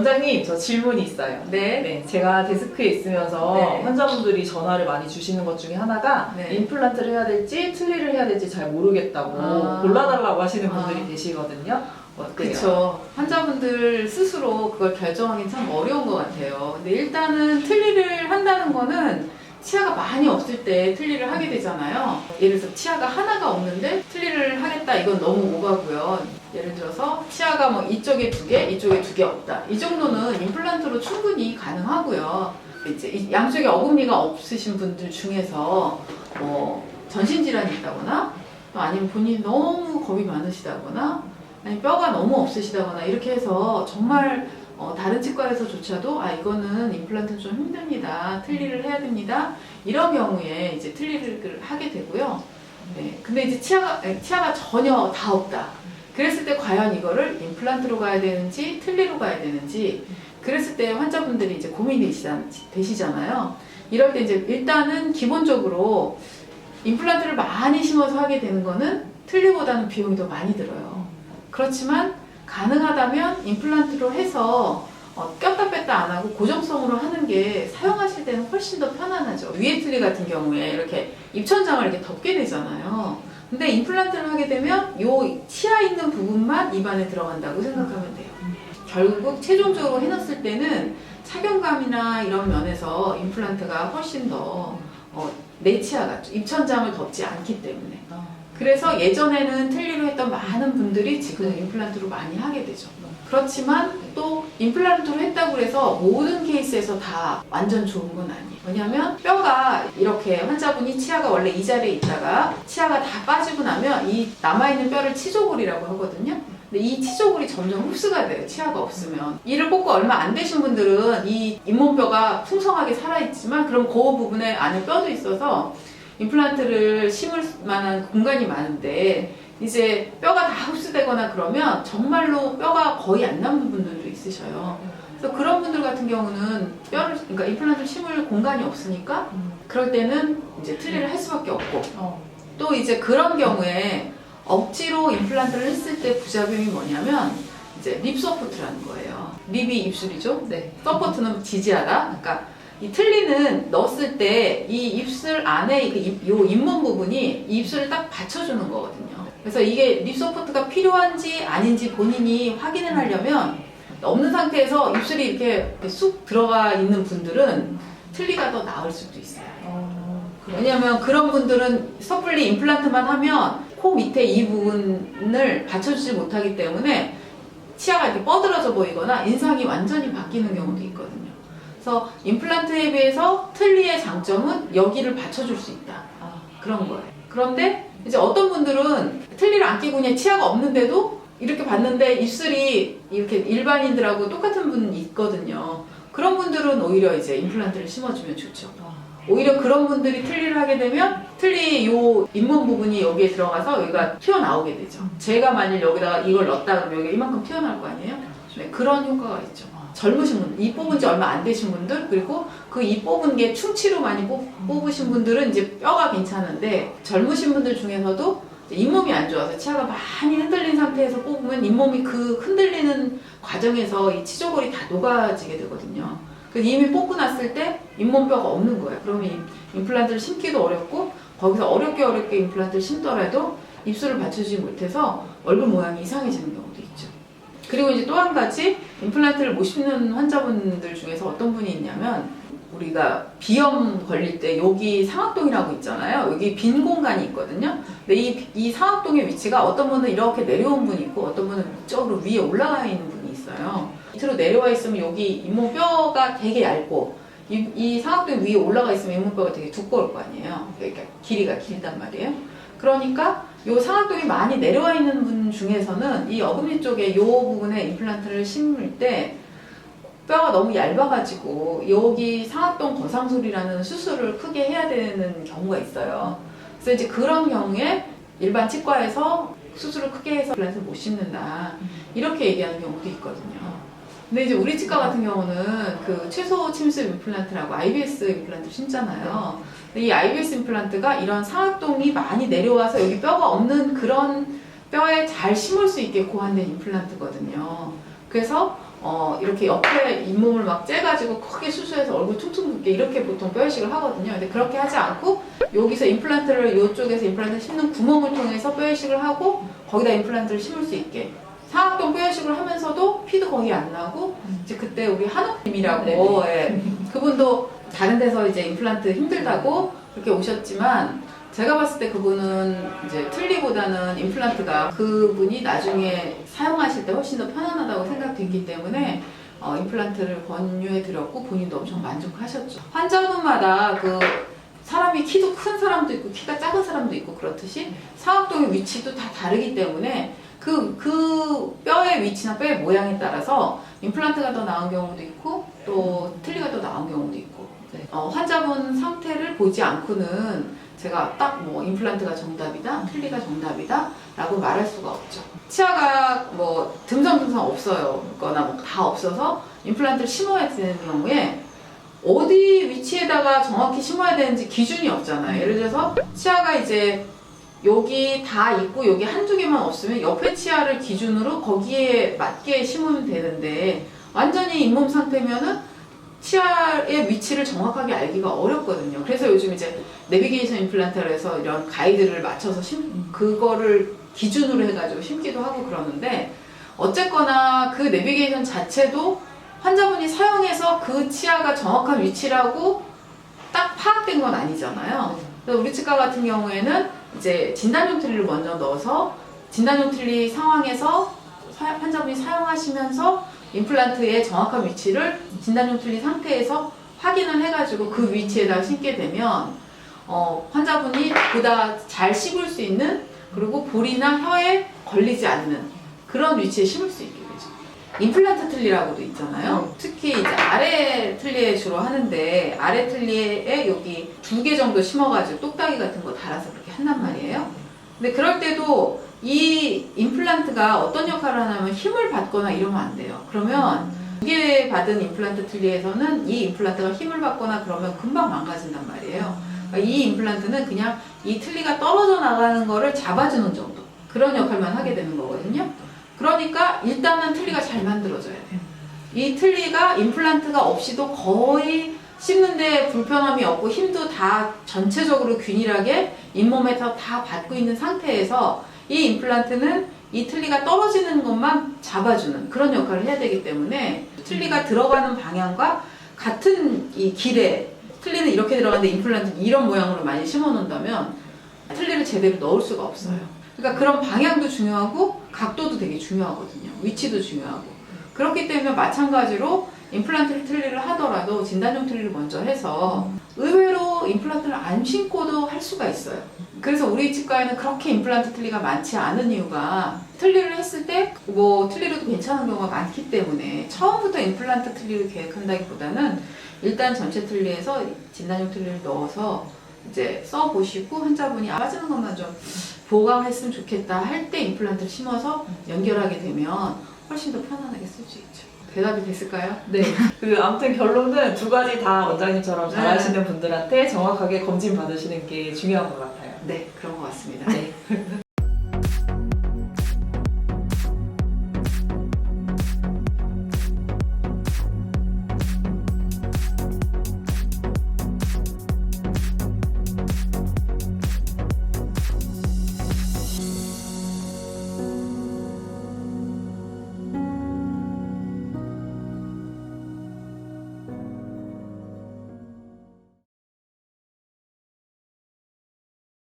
원장님, 저 질문이 있어요. 네. 네, 제가 데스크에 있으면서 네. 환자분들이 전화를 많이 주시는 것 중에 하나가 네. 임플란트를 해야 될지 틀니를 해야 될지 잘 모르겠다고 골라달라고 하시는 분들이 계시거든요. 어때요? 그렇죠. 환자분들 스스로 그걸 결정하기는 참 어려운 것 같아요. 근데 일단은 틀니를 한다는 거는 치아가 많이 없을 때 틀니를 하게 되잖아요. 예를 들어서 치아가 하나가 없는데 틀니를 하겠다, 이건 너무 오바고요. 예를 들어서 치아가 뭐 이쪽에 2개, 이쪽에 2개 없다, 이 정도는 임플란트로 충분히 가능하고요. 이제 양쪽에 어금니가 없으신 분들 중에서 뭐 전신질환이 있다거나, 또 아니면 본인이 너무 겁이 많으시다거나, 아니 뼈가 너무 없으시다거나 이렇게 해서 정말 다른 치과에서조차도 이거는 임플란트는 좀 힘듭니다, 틀니를 해야 됩니다, 이런 경우에 이제 틀니를 하게 되고요. 네, 근데 이제 치아가 전혀 다 없다, 그랬을 때 과연 이거를 임플란트로 가야 되는지 틀니로 가야 되는지, 그랬을 때 환자분들이 이제 고민이 되시잖아요. 이럴 때 이제 일단은 기본적으로 임플란트를 많이 심어서 하게 되는 거는 틀니보다는 비용이 더 많이 들어요. 그렇지만 가능하다면 임플란트로 해서 꼈다 뺐다 안 하고 고정성으로 하는 게 사용하실 때는 훨씬 더 편안하죠. 위에 틀니 같은 경우에 이렇게 입천장을 이렇게 덮게 되잖아요. 근데 임플란트를 하게 되면 요 치아 있는 부분만 입안에 들어간다고 생각하면 돼요. 결국 최종적으로 해놨을 때는 착용감이나 이런 면에서 임플란트가 훨씬 더 내 치아 같죠. 입천장을 덮지 않기 때문에. 그래서 예전에는 틀니로 했던 많은 분들이 지금 임플란트로 많이 하게 되죠. 그렇지만 또 임플란트로 했다고 해서 모든 케이스에서 다 완전 좋은 건 아니에요. 왜냐하면 뼈가 이렇게 환자분이 치아가 원래 이 자리에 있다가 치아가 다 빠지고 나면 이 남아있는 뼈를 치조골이라고 하거든요. 근데 이 치조골이 점점 흡수가 돼요, 치아가 없으면. 이를 꽂고 얼마 안 되신 분들은 이 잇몸뼈가 풍성하게 살아있지만 그럼 그 부분에 안에 뼈도 있어서 임플란트를 심을 만한 공간이 많은데 이제 뼈가 다 흡수되거나 그러면 정말로 뼈가 거의 안 남는 분들도 있으셔요. 그래서 그런 분들 같은 경우는 그러니까 임플란트를 심을 공간이 없으니까 그럴 때는 이제 틀니를 할 수밖에 없고, 또 이제 그런 경우에 억지로 임플란트를 했을 때 부작용이 뭐냐면 이제 립 서포트라는 거예요. 립이 입술이죠. 네. 서포트는 지지하다. 그러니까 이 틀니는 넣었을 때 이 입술 안에 요 잇몸 부분이 이 입술을 딱 받쳐주는 거거든요. 그래서 이게 립 서포트가 필요한지 아닌지 본인이 확인을 하려면 없는 상태에서 입술이 이렇게 쑥 들어가 있는 분들은 틀니가 더 나을 수도 있어요. 왜냐면 그런 분들은 섣불리 임플란트만 하면 코 밑에 이 부분을 받쳐주지 못하기 때문에 치아가 이렇게 뻗어져 보이거나 인상이 완전히 바뀌는 경우도 있거든요. 그래서 임플란트에 비해서 틀니의 장점은 여기를 받쳐줄 수 있다, 그런 거예요. 그런데 이제 어떤 분들은 틀니를 안 끼고 그냥 치아가 없는데도 이렇게 봤는데 입술이 이렇게 일반인들하고 똑같은 분이 있거든요. 그런 분들은 오히려 이제 임플란트를 심어주면 좋죠. 오히려 그런 분들이 틀니를 하게 되면 틀니 요 잇몸 부분이 여기에 들어가서 여기가 튀어나오게 되죠. 제가 만일 여기다가 이걸 넣었다 그러면 여기 이만큼 튀어나올 거 아니에요? 네, 그런 효과가 있죠. 젊으신 분들, 이 뽑은 지 얼마 안 되신 분들, 그리고 그 이 뽑은 게 충치로 많이 뽑으신 분들은 이제 뼈가 괜찮은데, 젊으신 분들 중에서도 잇몸이 안 좋아서 치아가 많이 흔들린 상태에서 뽑으면 잇몸이 그 흔들리는 과정에서 이 치조골이 다 녹아지게 되거든요. 그래서 이미 뽑고 났을 때 잇몸뼈가 없는 거예요. 그러면 임플란트를 심기도 어렵고, 거기서 어렵게 임플란트를 심더라도 입술을 받쳐주지 못해서 얼굴 모양이 이상해지는 경우도 있죠. 그리고 이제 또 한 가지, 임플란트를 못 심는 환자분들 중에서 어떤 분이 있냐면, 우리가 비염 걸릴 때 여기 상악동이라고 있잖아요. 여기 빈 공간이 있거든요. 근데 이 상악동의 위치가 어떤 분은 이렇게 내려온 분이 있고 어떤 분은 이쪽으로 위에 올라가 있는 분이 있어요. 밑으로 내려와 있으면 여기 잇몸뼈가 되게 얇고, 이 상악동 위에 올라가 있으면 잇몸뼈가 되게 두꺼울 거 아니에요. 그러니까 길이가 길단 말이에요. 그러니까 요 상악동이 많이 내려와 있는 분 중에서는 이 어금니 쪽에 요 부분에 임플란트를 심을 때 뼈가 너무 얇아가지고 여기 상악동 거상술이라는 수술을 크게 해야 되는 경우가 있어요. 그래서 이제 그런 경우에 일반 치과에서 수술을 크게 해서 임플란트를 못 심는다, 이렇게 얘기하는 경우도 있거든요. 근데 이제 우리 치과 같은 경우는 그 최소 침습 임플란트라고 IBS 임플란트를 심잖아요. 근데 이 IBS 임플란트가 이런 상악동이 많이 내려와서 여기 뼈가 없는 그런 뼈에 잘 심을 수 있게 고안된 임플란트거든요. 그래서 이렇게 옆에 잇몸을 막 째가지고 크게 수술해서 얼굴 퉁퉁 붓게 이렇게 보통 뼈이식을 하거든요. 근데 그렇게 하지 않고 여기서 임플란트를 이쪽에서 임플란트 심는 구멍을 통해서 뼈이식을 하고 거기다 임플란트를 심을 수 있게 상악동 뼈이식을 하면서도 피도 거의 안 나고 이제 그때 우리 한옥님이라고 예, 그분도 다른 데서 이제 임플란트 힘들다고 그렇게 오셨지만 제가 봤을 때 그분은 이제 틀니보다는 임플란트가 그분이 나중에 사용하실 때 훨씬 더 편안하다고 생각됐기 때문에 임플란트를 권유해 드렸고 본인도 엄청 만족하셨죠. 환자분마다 그 사람이 키도 큰 사람도 있고 키가 작은 사람도 있고 그렇듯이 상악동의 위치도 다 다르기 때문에 그 뼈의 위치나 뼈의 모양에 따라서 임플란트가 더 나은 경우도 있고 또 틀니가 더 나은 경우도 있고 환자분 상태를 보지 않고는 제가 딱 뭐 임플란트가 정답이다, 틀니가 정답이다 라고 말할 수가 없죠. 치아가 뭐 듬성듬성 없어요 거나 뭐 다 없어서 임플란트를 심어야 되는 경우에 어디 위치에다가 정확히 심어야 되는지 기준이 없잖아요. 예를 들어서 치아가 이제 여기 다 있고 여기 한두 개만 없으면 옆에 치아를 기준으로 거기에 맞게 심으면 되는데 완전히 잇몸 상태면은 치아의 위치를 정확하게 알기가 어렵거든요. 그래서 요즘 이제 내비게이션 임플란트를 해서 이런 가이드를 맞춰서 그거를 기준으로 해가지고 심기도 하고 그러는데 어쨌거나 그 내비게이션 자체도 환자분이 사용해서 그 치아가 정확한 위치라고 딱 파악된 건 아니잖아요. 그래서 우리 치과 같은 경우에는 이제 진단용 틀니를 먼저 넣어서 진단용 틀니 상황에서 환자분이 사용하시면서 임플란트의 정확한 위치를 진단용 틀니 상태에서 확인을 해가지고 그 위치에다 심게 되면 환자분이 보다 잘 씹을 수 있는 그리고 볼이나 혀에 걸리지 않는 그런 위치에 심을 수 있게 되죠. 임플란트 틀니라고도 있잖아요. 특히 이제 아래 틀니에 주로 하는데 아래 틀니에 여기 2개 정도 심어가지고 똑딱이 같은 거 달아서 그렇게 한단 말이에요. 근데 그럴 때도 이 임플란트가 어떤 역할을 하냐면 힘을 받거나 이러면 안 돼요. 그러면 2개 받은 임플란트 틀니에서는 이 임플란트가 힘을 받거나 그러면 금방 망가진단 말이에요. 그러니까 이 임플란트는 그냥 이 틀니가 떨어져 나가는 거를 잡아주는 정도 그런 역할만 하게 되는 거거든요. 그러니까 일단은 틀니가 잘 만들어져야 돼요. 이 틀니가 임플란트가 없이도 거의 씹는데 불편함이 없고 힘도 다 전체적으로 균일하게 잇몸에서 다 받고 있는 상태에서 이 임플란트는 이 틀니가 떨어지는 것만 잡아주는 그런 역할을 해야 되기 때문에 틀니가 들어가는 방향과 같은 이 길에 틀니는 이렇게 들어가는데 임플란트는 이런 모양으로 많이 심어 놓는다면 틀니를 제대로 넣을 수가 없어요. 그러니까 그런 방향도 중요하고 각도도 되게 중요하거든요. 위치도 중요하고. 그렇기 때문에 마찬가지로 임플란트 틀니를 하더라도 진단용 틀니를 먼저 해서 의외로 임플란트를 안 심고도 할 수가 있어요. 그래서 우리 치과에는 그렇게 임플란트 틀니가 많지 않은 이유가 틀니를 했을 때 뭐 틀니로도 괜찮은 경우가 많기 때문에 처음부터 임플란트 틀니를 계획한다기보다는 일단 전체 틀니에서 진단용 틀니를 넣어서 이제 써보시고 환자분이 빠지는 것만 좀 보강했으면 좋겠다 할 때 임플란트를 심어서 연결하게 되면 훨씬 더 편안하게 쓸 수 있죠. 대답이 됐을까요? 네. 아무튼 결론은 2가지 다 원장님처럼 잘하시는 분들한테 정확하게 검진 받으시는 게 중요한 것 같아요. 네, 그런 것 같습니다. 네.